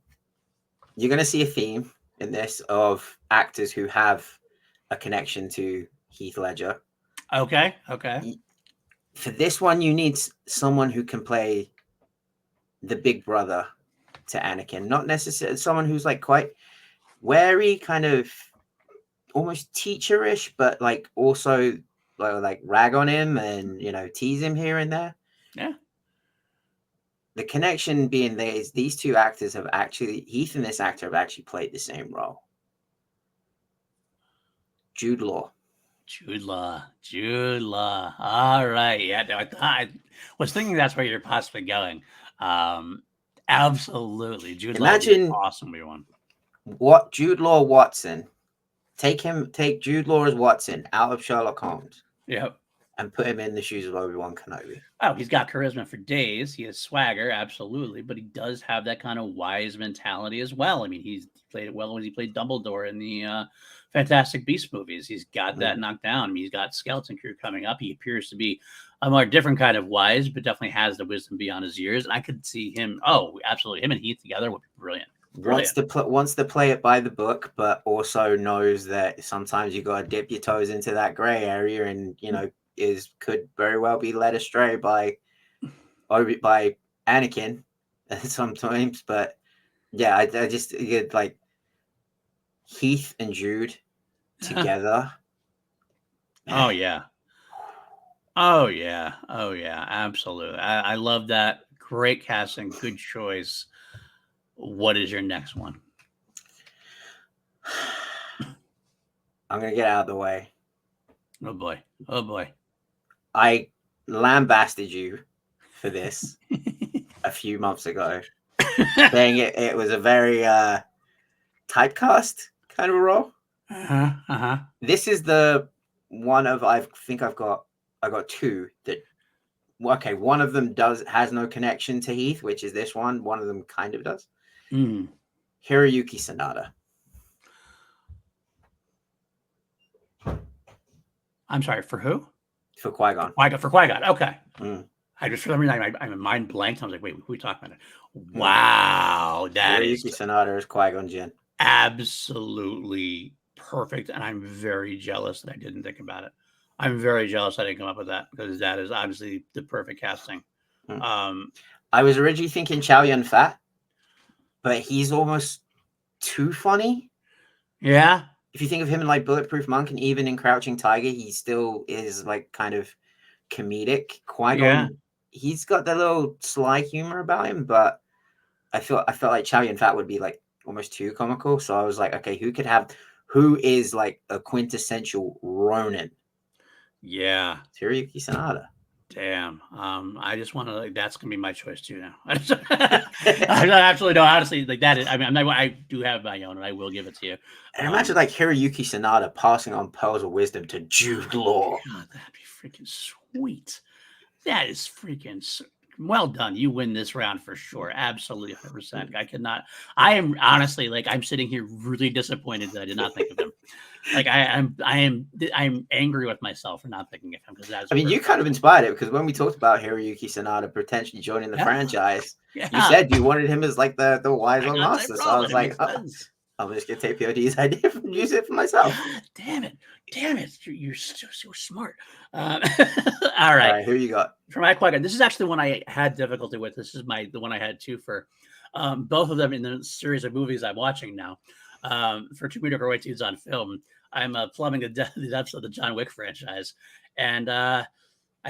you're going to see a theme in this of actors who have a connection to Heath Ledger. Okay. For this one, you need someone who can play the big brother to Anakin. Not necessarily someone who's like quite wary, kind of almost teacherish, but like also like rag on him and, tease him here and there. Yeah. The connection being there is these two actors have actually, Heath and this actor have actually played the same role. Jude Law. All right. Yeah, no, I was thinking that's where you're possibly going. Absolutely. Jude Law would be an awesome one. What Jude Law Watson. Take Jude Law as Watson out of Sherlock Holmes. Yep. And put him in the shoes of Obi-Wan Kenobi. Oh, he's got charisma for days. He has swagger, absolutely, but he does have that kind of wise mentality as well. I mean, he's played it well when he played Dumbledore in the Fantastic Beasts movies. He's got that knocked down. I mean, he's got Skeleton Crew coming up. He appears to be a more different kind of wise, but definitely has the wisdom beyond his years. And I could see him. Oh, absolutely. Him and Heath together would be brilliant. Wants to play it by the book, but also knows that sometimes you got to dip your toes into that gray area, and could very well be led astray by Anakin sometimes. But yeah, I just like Heath and Jude together. Oh yeah. Oh yeah, absolutely. I love that. Great casting, good choice. What is your next one? I'm gonna get out of the way. Oh boy, oh boy. I lambasted you for this a few months ago, saying it was a very typecast kind of a role. This is the one of I got two that. Okay, one of them has no connection to Heath, which is this one. One of them kind of does. Hiroyuki Sanada. I'm sorry, for who? For Qui-Gon. For Qui-Gon. Okay. I just, for some reason, I'm mind blanked. I was like, wait, who are we talking about? Wow, that Hiroyuki Sanada is Qui-Gon Jinn. Absolutely perfect, and I'm very jealous that I didn't think about it. I'm very jealous I didn't come up with that, because that is obviously the perfect casting. I was originally thinking Chow Yun-Fat, but he's almost too funny. Yeah. If you think of him in like Bulletproof Monk and even in Crouching Tiger, he still is like kind of comedic. Qui-Gon, he's got that little sly humor about him, but I felt like Chow Yun-Fat would be like almost too comical. So I was like, okay, who is like a quintessential Ronin? Yeah. Hiroyuki Sanada. Damn. I just want to, like, that's gonna be my choice too now. I absolutely don't, honestly, like that is, I mean, I do have my own and I will give it to you. And imagine like Hiroyuki Sanada passing on pearls of wisdom to Jude Law. God, that'd be freaking sweet. That is freaking well done. You win this round for sure. Absolutely 100%. I am honestly, like, I'm sitting here really disappointed that I did not think of him. Like, I'm angry with myself for not thinking of him, because that's. I mean, you kind of inspired it, because when we talked about Hiroyuki Sanada potentially joining the franchise, you said you wanted him as like the wise old master. So I was like, I'm just gonna take PLD's idea and use it for myself. Damn it! You're so smart. All right. Who you got? For my Qui-Gon, this is actually the one I had difficulty with. This is the one I had too for both of them in the series of movies I'm watching now. For Two Mediocre White Dudes on Film, I'm plumbing the depths of the John Wick franchise, and I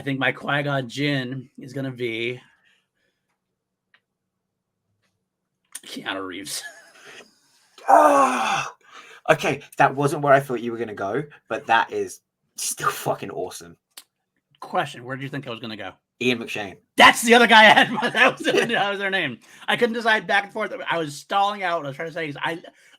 think my Qui-Gon Jinn is going to be Keanu Reeves. Oh, okay. That wasn't where I thought you were going to go, but that is still fucking awesome. Question: where do you think I was going to go? Ian McShane. That's the other guy I had. That was their name. I couldn't decide back and forth. I was stalling out. What I was trying to say is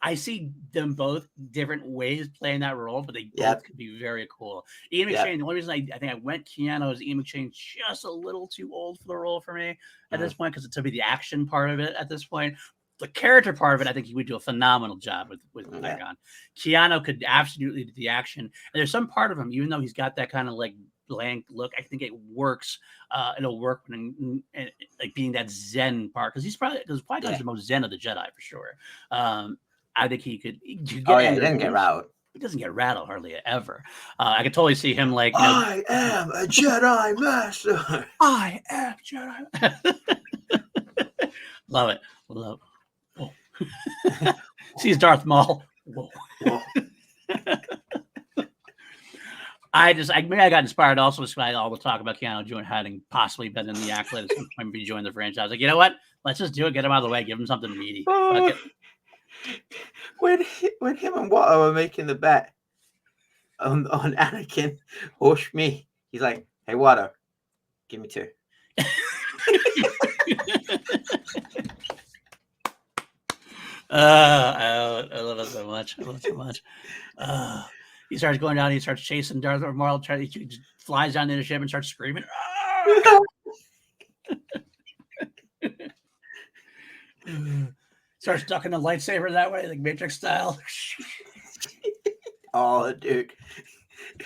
I see them both different ways playing that role, but they both could be very cool. Ian McShane, the only reason I think I went Keanu is Ian McShane's just a little too old for the role for me at this point, because it's to be the action part of it at this point. The character part of it, I think he would do a phenomenal job with Qui-Gon. Keanu could absolutely do the action. And there's some part of him, even though he's got that kind of like blank look, I think it works. It'll work when like being that Zen part, because Qui-Gon's the most Zen of the Jedi for sure. I think he could. He doesn't get rattled. He doesn't get rattled hardly ever. I could totally see him like, I am a Jedi Master. I am Jedi. Love it. Whoa. Sees Darth Maul. Whoa. Maybe I got inspired also by all the talk about Keanu having possibly been in the Accolade at some point, be joining the franchise. I was like, you know what? Let's just do it. Get him out of the way. Give him something meaty. When him and Watto are making the bet on Anakin or Shmi, he's like, "Hey Watto, give me 2." I love it so much. He starts going down. He starts chasing Darth Maul. He flies down the ship and starts screaming. Starts ducking the lightsaber that way, like Matrix style. Oh, dude.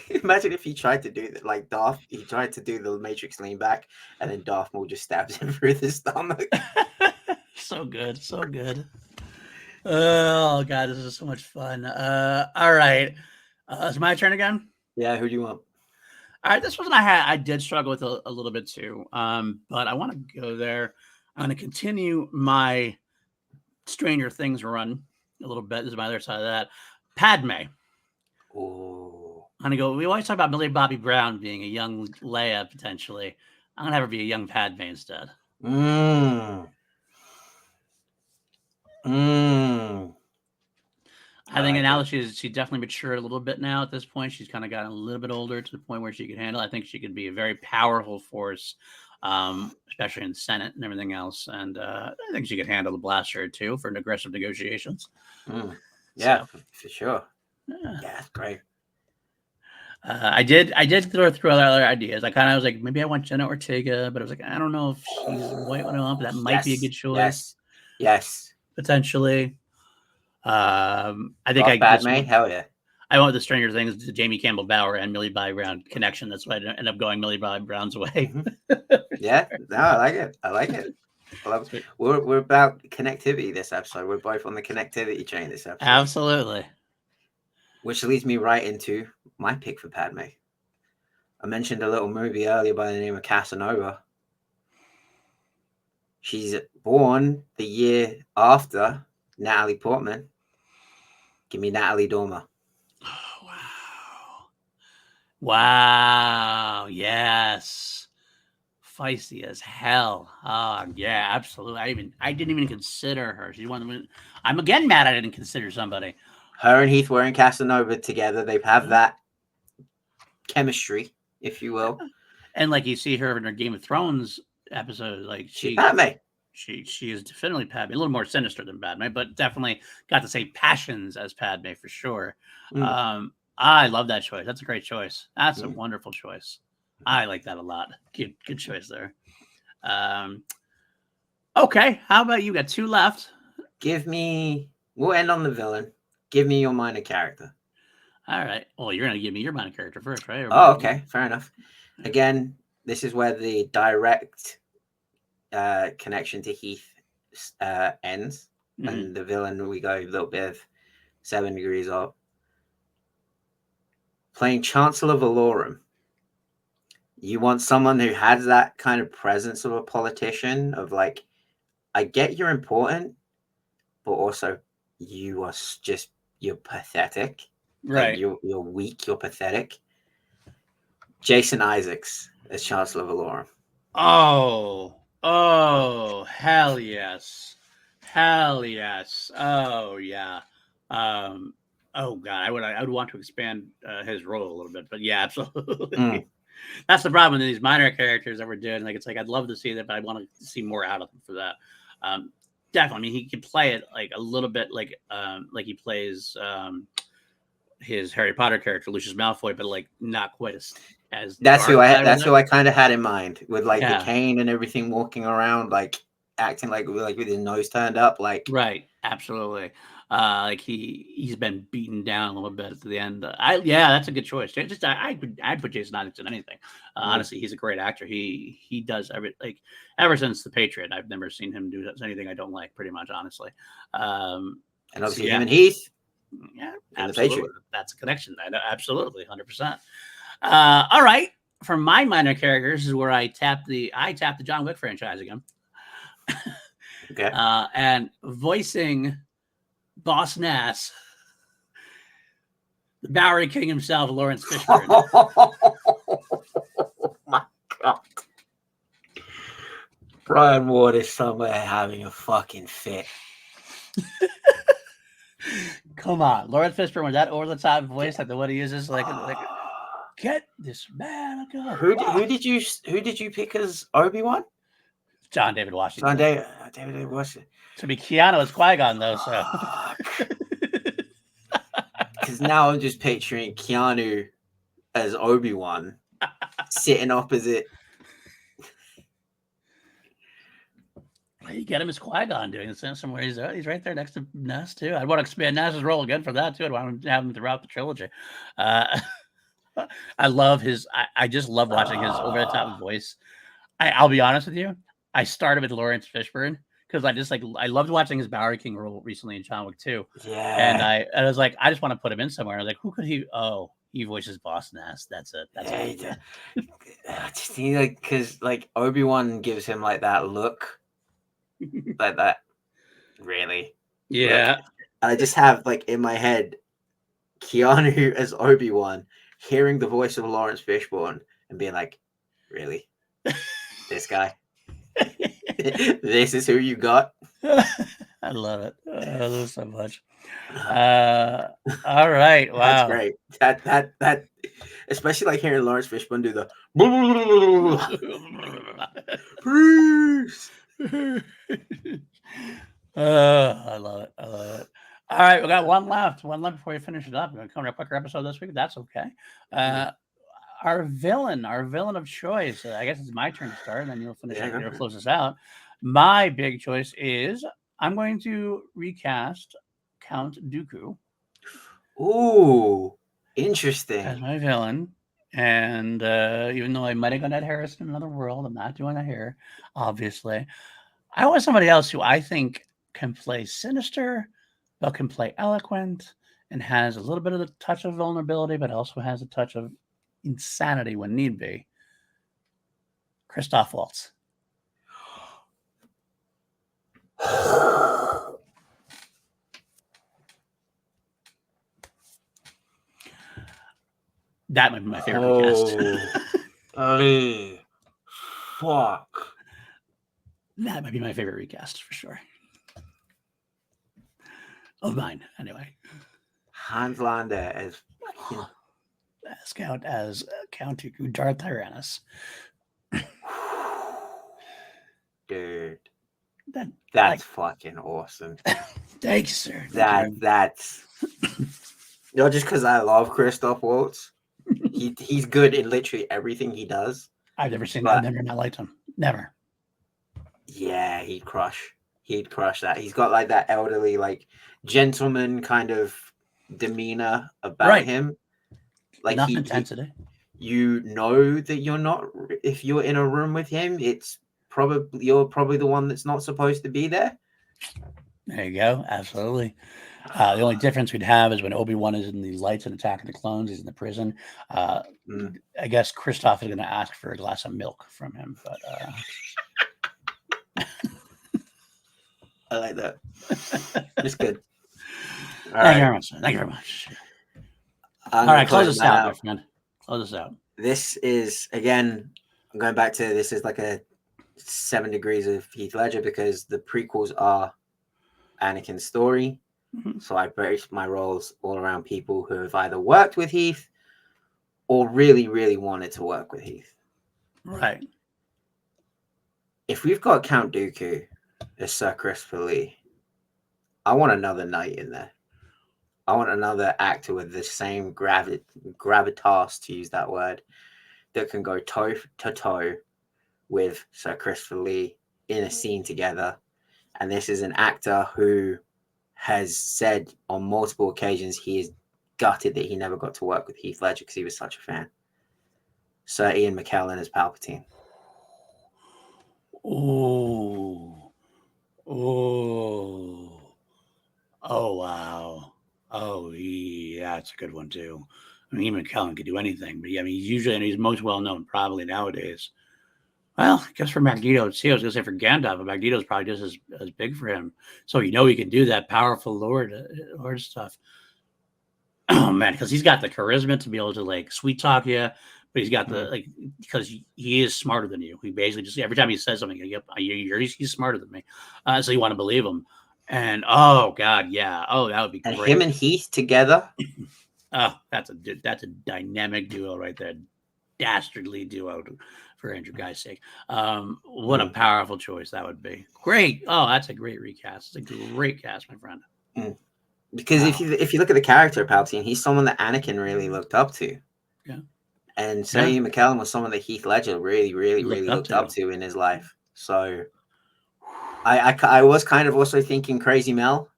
Imagine if he tried to do that, like Darth. He tried to do the Matrix lean back, and then Darth Maul just stabs him through the stomach. So good. Oh god, this is so much fun. All right, it's my turn again. Yeah, who do you want? All right, this one I did struggle with a little bit too, but I want to go there. I'm going to continue my Stranger Things run a little bit. This is my other side of that. Padme. Oh, I'm gonna go. We always talk about Millie Bobby Brown being a young Leia potentially. I'm gonna have her be a young Padme instead. Mm. Mm. I think like now it. she definitely matured a little bit now at this point. She's kind of gotten a little bit older to the point where she can handle. I think she could be a very powerful force, especially in the Senate and everything else. And I think she could handle the blaster too for aggressive negotiations. Yeah, So for sure. yeah. Yeah, that's great. I did throw through other ideas. I kind of was like, maybe I want Jenna Ortega, but I was like, I don't know if she's white what I want, but that might be a good choice Yes. potentially. I think Buff Padme, hell yeah. I went with the Stranger Things, the Jamie Campbell Bower and Millie Bobby Brown connection. That's why I ended up going Millie Bobby Brown's way. Yeah, no, I like it. I like it. I love it. We're about connectivity this episode. We're both on the connectivity train this episode. Absolutely. Which leads me right into my pick for Padme. I mentioned a little movie earlier by the name of Casanova. She's born the year after Natalie Portman. Give me Natalie Dormer. Oh, wow. Wow. Yes. Feisty as hell. Oh yeah, absolutely. I didn't even consider her. She's one of the. I'm again mad I didn't consider somebody. Her and Heath were in Casanova together. They have that chemistry, if you will. And like you see her in her Game of Thrones episode, like She's Padme. She is definitely Padme, a little more sinister than Padme, but definitely got the same passions as Padme for sure. I love that choice. That's a great choice. That's a wonderful choice. I like that a lot. Good choice there. Okay, how about you? Got two left. We'll end on the villain. Give me your minor character. All right. Well, you're gonna give me your minor character first, right? Oh, okay, fair enough. Again, this is where the direct connection to Heath ends, and the villain we go a little bit of 7 degrees up. Playing Chancellor Valorum. You want someone who has that kind of presence of a politician, of like, I get you're important, but also you're pathetic. Right. Like you're weak, you're pathetic. Jason Isaacs as Chancellor Valorum. Oh, hell yes. Hell yes. Oh yeah. Oh god, I would want to expand his role a little bit, but yeah, absolutely. That's the problem with these minor characters that we're doing. Like, it's like I'd love to see that, but I want to see more out of him for that. Definitely, I mean, he can play it like a little bit like he plays his Harry Potter character, Lucius Malfoy, but like not quite as that's who I kind of had in mind, with like the cane and everything, walking around like acting like with his nose turned up, like right, absolutely. Like he's been beaten down a little bit at the end. That's a good choice. I'd put Jason Isaacs in anything. Honestly, he's a great actor. He does like ever since The Patriot. I've never seen him do anything I don't like. Pretty much, honestly. And obviously him and Heath. Yeah, absolutely. That's a connection. I know, absolutely, 100%. All right, for my minor characters is where I tap the John Wick franchise again. Okay. And voicing Boss Nass, the Bowery King himself, Lawrence Fishburne. Oh my god. Brian Ward is somewhere having a fucking fit. Come on, Lawrence Fishburne with that over the top voice, like the one he uses, like get this man a gun. Who did you pick as Obi-Wan? John David Washington. David Washington. To be Keanu as Qui-Gon though, so. Because now I'm just picturing Keanu as Obi-Wan sitting opposite. You get him as Qui-Gon doing the somewhere. He's right there next to Nass too. I'd want to expand Nass's role again for that too. I'd want to have him throughout the trilogy. I love I just love watching his over the top voice. I'll be honest with you. I started with Lawrence Fishburne because I loved watching his Bowery King role recently in John Wick 2. Yeah. And I was like, I just want to put him in somewhere. I was like, who could he? Oh, he voices Boss Nass. That's it. That's it. Just like, because like Obi-Wan gives him like that look, like that. Really? Yeah. Look. I just have like in my head Keanu as Obi-Wan hearing the voice of Lawrence Fishburne and being like, really? This guy? This is who you got? I love it. I love it so much. All right. Wow. That's great. That especially like hearing Lawrence Fishburne do the peace. I love it. I love it. All right, we got one left. One left before we finish it up. We're going to come to a quicker episode this week. That's okay. Our villain of choice. I guess it's my turn to start, and then you'll finish. You'll close us out. My big choice is I'm going to recast Count Dooku. Ooh, interesting. As my villain. And even though I might have gone Ed Harris in another world, I'm not doing that here, obviously. I want somebody else who I think can play sinister, but can play eloquent, and has a little bit of the touch of vulnerability, but also has a touch of insanity when need be. Christoph Waltz. That might be my favorite recast. Fuck. That might be my favorite recast for sure. Of mine, anyway. Hans Landa as Count Dooku, Darth Tyrannus. Dude. That's like, fucking awesome. Thanks, sir. That's not just because I love Christoph Waltz. He's good in literally everything he does. I've never seen that. I've never not liked him. Never. Yeah, he'd crush that. He's got like that elderly, like gentleman kind of demeanor about him. Like enough intensity. You know that you're not. If you're in a room with him, you're probably the one that's not supposed to be there. There you go. Absolutely. The only difference we'd have is when Obi-Wan is in the lights and Attack of the Clones, he's in the prison. I guess Christoph is going to ask for a glass of milk from him, but I like that. It's good. Thank you very much. Thank you very much. All right, close us out, my friend. Close us out. This is, again, I'm going back to this is like a 7 degrees of Heath Ledger because the prequels are Anakin's story. Mm-hmm. So I base my roles all around people who have either worked with Heath or really, really wanted to work with Heath. Right. If we've got Count Dooku as Sir Christopher Lee, I want another knight in there. I want another actor with the same gravitas, to use that word, that can go toe to toe with Sir Christopher Lee in a scene together. And this is an actor who has said on multiple occasions he is gutted that he never got to work with Heath Ledger because he was such a fan. Sir Ian McKellen as Palpatine. Oh, wow. Oh, yeah, that's a good one too. I mean, Ian McKellen could do anything, but he's most well known probably nowadays. Well, I guess for Magneto, see, I was going to say for Gandalf, but Magneto's probably just as big for him. So he can do that powerful Lord stuff. Oh, man, because he's got the charisma to be able to, like, sweet talk you, but he's got the, like, because he is smarter than you. He basically just, every time he says something, yep, he's smarter than me. So you want to believe him. And, oh, God, yeah. Oh, that would be great. And him and Heath together? Oh, that's a dynamic duo right there. Dastardly duo for Andrew Guy's sake. What a powerful choice that would be. Great. Oh, that's a great recast. It's a great cast, my friend. Because if you look at the character of Palpatine, he's someone that Anakin really looked up to. Yeah. And Sir Ian McKellen was someone that Heath Ledger really looked up to in his life. So I was kind of also thinking Crazy Mel.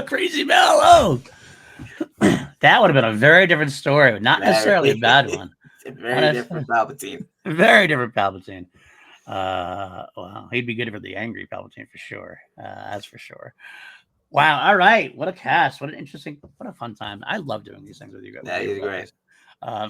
Crazy Mel. Oh. That would have been a very different story. Not necessarily a bad one. Very different Palpatine. Very different Palpatine. Well, he'd be good for the angry Palpatine for sure. That's for sure. Wow. All right. What a cast. What a fun time. I love doing these things with you guys. That is great.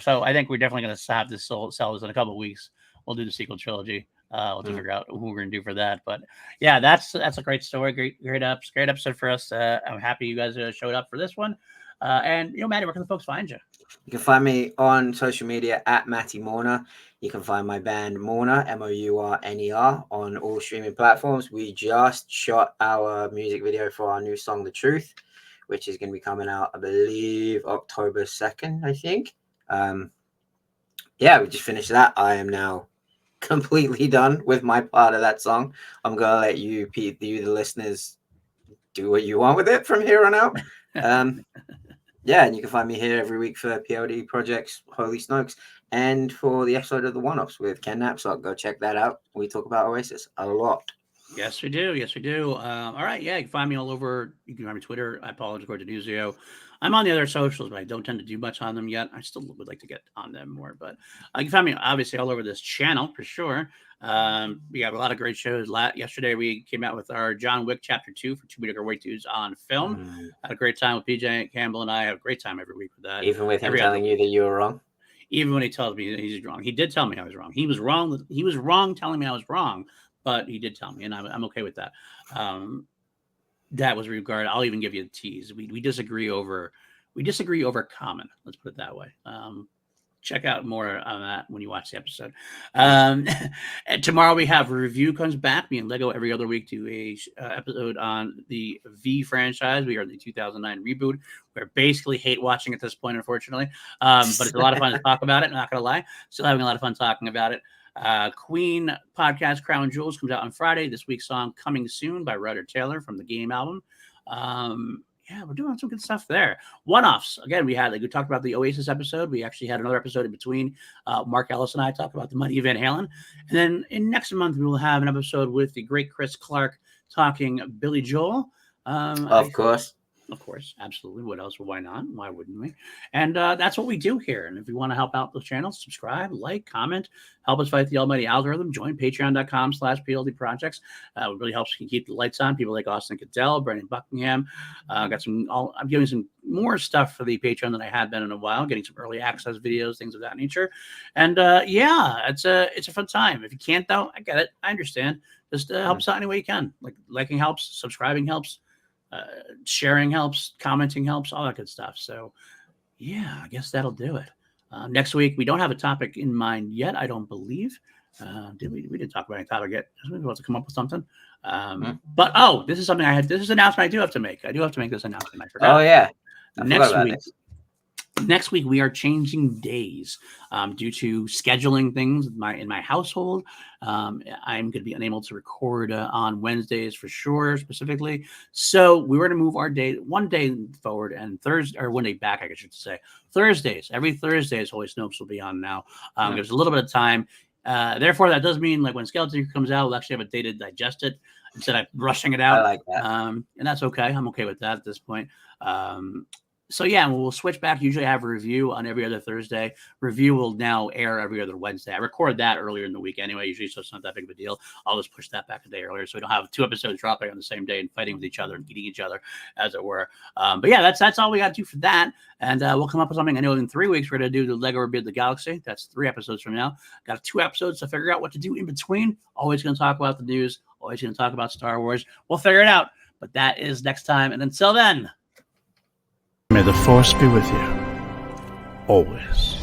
So I think we're definitely going to have this sell this in a couple of weeks. We'll do the sequel trilogy. We'll figure out who we're going to do for that. But yeah, that's a great story. Great episode for us. I'm happy you guys showed up for this one. And Matty, where can the folks find you? You can find me on social media at Matty Mourner. You can find my band Mourner, Mourner, on all streaming platforms. We just shot our music video for our new song, The Truth, which is going to be coming out, I believe, October 2nd, I think. Yeah, we just finished that. I am now completely done with my part of that song. I'm going to let you, the listeners, do what you want with it from here on out. Yeah, and you can find me here every week for PLD Projects, Holy Snokes, and for the episode of the One-Offs with Ken Knapsack. Go check that out. We talk about Oasis a lot. Yes, we do. Yes, we do. All right. Yeah, you can find me all over. You can find me Twitter. I apologize for Denuzio. I'm on the other socials, but I don't tend to do much on them yet. I still would like to get on them more, but you can find me obviously all over this channel for sure. We have a lot of great shows. Yesterday we came out with our John Wick Chapter 2 for 2 Meter Wait Twos on film. Had a great time with PJ Campbell, and I have a great time every week with that. Even with him telling you that you were wrong? Even when he tells me he's wrong. He did tell me I was wrong. He was wrong. He was wrong telling me I was wrong, but he did tell me, and I'm okay with that. That was regarded. I'll even give you a tease. We disagree over common. Let's put it that way. Check out more on that when you watch the episode. And tomorrow we have a review comes back. Me and Lego every other week do a episode on the V franchise. We are the 2009 reboot. We're basically hate watching at this point, unfortunately. But it's a lot of fun to talk about it. I'm not going to lie. Still having a lot of fun talking about it. Queen podcast Crown Jewels comes out on Friday. This week's song Coming Soon by Ryder Taylor from the Game album. Yeah, we're doing some good stuff there. One-offs. Again, we talked about the Oasis episode. We actually had another episode in between. Mark Ellis and I talked about the Money Van Halen. And then in next month, we will have an episode with the great Chris Clark talking Billy Joel. Of course. Of course, absolutely. What else? Well, why not? Why wouldn't we? And that's what we do here. And if you want to help out the channel, subscribe, like, comment, help us fight the almighty algorithm. Join patreon.com/PLD Projects. It really helps keep the lights on. People like Austin Caddell, Brandon Buckingham. I'm giving some more stuff for the Patreon than I had been in a while. Getting some early access videos, things of that nature. And yeah, it's a fun time. If you can't though, I get it. I understand. Just help us out any way you can. Like liking helps, subscribing helps. Sharing helps, commenting helps, all that good stuff. So yeah, I guess that'll do it. Next week, we don't have a topic in mind yet, I don't believe. Did we didn't talk about any topic yet. We about to come up with something. But this is something this is an announcement I do have to make. I do have to make this announcement. I forgot. Oh yeah. Next week we are changing days due to scheduling things in my household. I'm going to be unable to record on Wednesdays for sure, specifically. So we were to move our day one day forward and Thursday, or one day back, I should say. Thursdays, every Thursdays, Holy Snokes will be on now. There's a little bit of time. Therefore, that does mean like when Skeleton comes out, we'll actually have a day to digest it instead of rushing it out. I like that. And that's okay. I'm okay with that at this point. So yeah, we'll switch back. Usually I have a review on every other Thursday. Review will now air every other Wednesday. I record that earlier in the week anyway, usually, so it's not that big of a deal. I'll just push that back a day earlier so we don't have 2 episodes dropping on the same day and fighting with each other and eating each other, as it were. But yeah, that's all we got to do for that. And we'll come up with something. I know in 3 weeks we're going to do the Lego Rebuild the Galaxy. That's 3 episodes from now. Got 2 episodes to figure out what to do in between. Always going to talk about the news. Always going to talk about Star Wars. We'll figure it out. But that is next time. And until then, may the Force be with you, always.